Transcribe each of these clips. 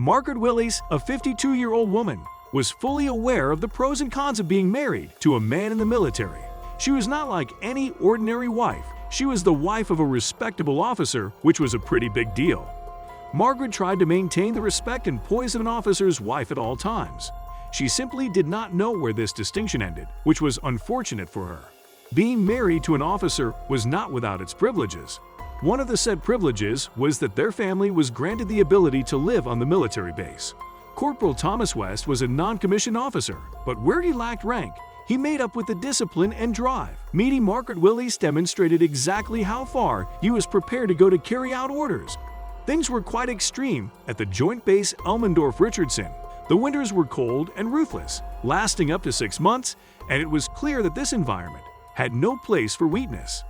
Margaret Willis, a 52-year-old woman, was fully aware of the pros and cons of being married to a man in the military. She was not like any ordinary wife. She was the wife of a respectable officer, which was a pretty big deal. Margaret tried to maintain the respect and poise of an officer's wife at all times. She simply did not know where this distinction ended, which was unfortunate for her. Being married to an officer was not without its privileges. One of the said privileges was that their family was granted the ability to live on the military base. Corporal Thomas West was a non-commissioned officer, but where he lacked rank, he made up with the discipline and drive. Meeting Margaret Willis demonstrated exactly how far he was prepared to go to carry out orders. Things were quite extreme at the Joint Base Elmendorf-Richardson. The winters were cold and ruthless, lasting up to 6 months, and it was clear that this environment had no place for weakness.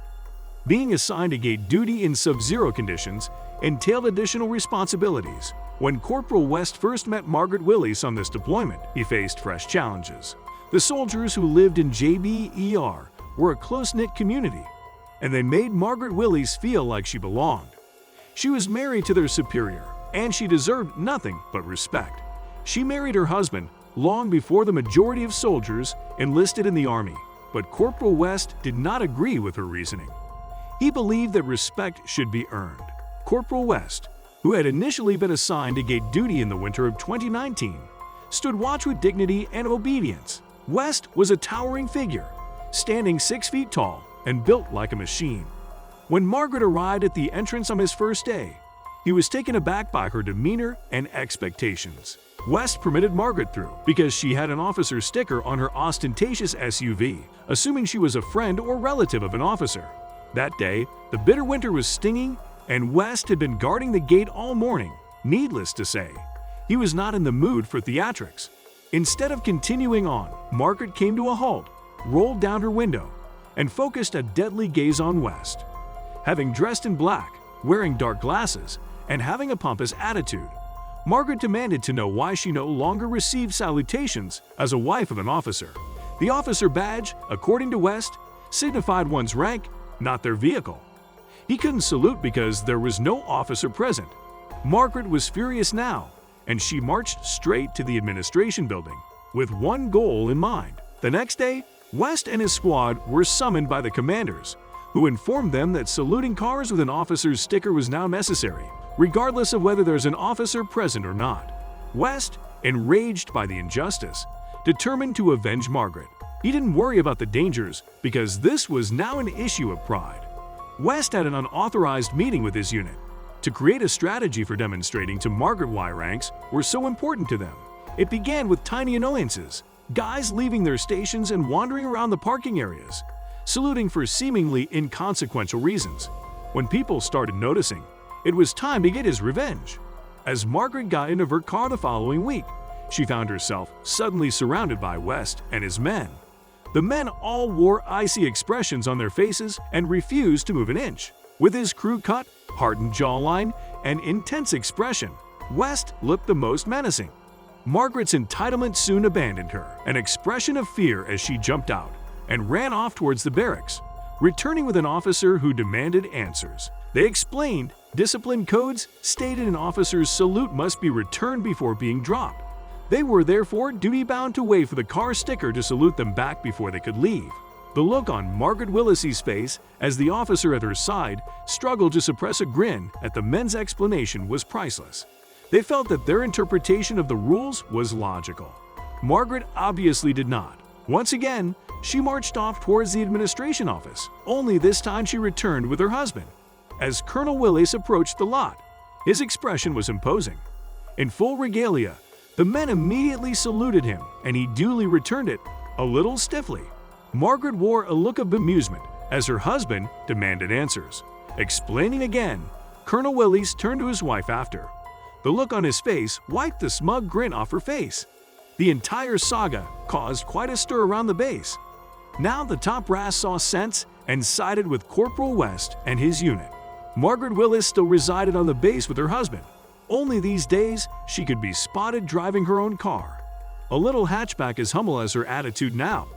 Being assigned to gate duty in sub-zero conditions entailed additional responsibilities. When Corporal West first met Margaret Willis on this deployment, he faced fresh challenges. The soldiers who lived in JBER were a close-knit community, and they made Margaret Willis feel like she belonged. She was married to their superior, and she deserved nothing but respect. She married her husband long before the majority of soldiers enlisted in the Army, but Corporal West did not agree with her reasoning. He believed that respect should be earned. Corporal West, who had initially been assigned to gate duty in the winter of 2019, stood watch with dignity and obedience. West was a towering figure, standing 6 feet tall and built like a machine. When Margaret arrived at the entrance on his first day, he was taken aback by her demeanor and expectations. West permitted Margaret through because she had an officer sticker on her ostentatious SUV, assuming she was a friend or relative of an officer. That day, the bitter winter was stinging, and West had been guarding the gate all morning. Needless to say, he was not in the mood for theatrics. Instead of continuing on, Margaret came to a halt, rolled down her window, and focused a deadly gaze on West. Having dressed in black, wearing dark glasses, and having a pompous attitude, Margaret demanded to know why she no longer received salutations as a wife of an officer. The officer badge, according to West, signified one's rank, not their vehicle. He couldn't salute because there was no officer present. Margaret was furious now, and she marched straight to the administration building with one goal in mind. The next day, West and his squad were summoned by the commanders, who informed them that saluting cars with an officer's sticker was now necessary, regardless of whether there's an officer present or not. West, enraged by the injustice, determined to avenge Margaret. He didn't worry about the dangers because this was now an issue of pride. West had an unauthorized meeting with his unit to create a strategy for demonstrating to Margaret why ranks were so important to them. It began with tiny annoyances, guys leaving their stations and wandering around the parking areas, saluting for seemingly inconsequential reasons. When people started noticing, it was time to get his revenge. As Margaret got into her car the following week, she found herself suddenly surrounded by West and his men. The men all wore icy expressions on their faces and refused to move an inch. With his crew cut, hardened jawline, and intense expression, West looked the most menacing. Margaret's entitlement soon abandoned her, an expression of fear as she jumped out and ran off towards the barracks, returning with an officer who demanded answers. They explained discipline codes stated an officer's salute must be returned before being dropped. They were therefore duty-bound to wait for the car sticker to salute them back before they could leave. The look on Margaret Willis's face as the officer at her side struggled to suppress a grin at the men's explanation was priceless. They felt that their interpretation of the rules was logical. Margaret obviously did not. Once again, she marched off towards the administration office, only this time she returned with her husband. As Colonel Willis approached the lot, his expression was imposing. In full regalia, the men immediately saluted him, and he duly returned it, a little stiffly. Margaret wore a look of bemusement as her husband demanded answers. Explaining again, Colonel Willis turned to his wife after. The look on his face wiped the smug grin off her face. The entire saga caused quite a stir around the base. Now the top brass saw sense and sided with Corporal West and his unit. Margaret Willis still resided on the base with her husband. Only these days, she could be spotted driving her own car. A little hatchback as humble as her attitude now.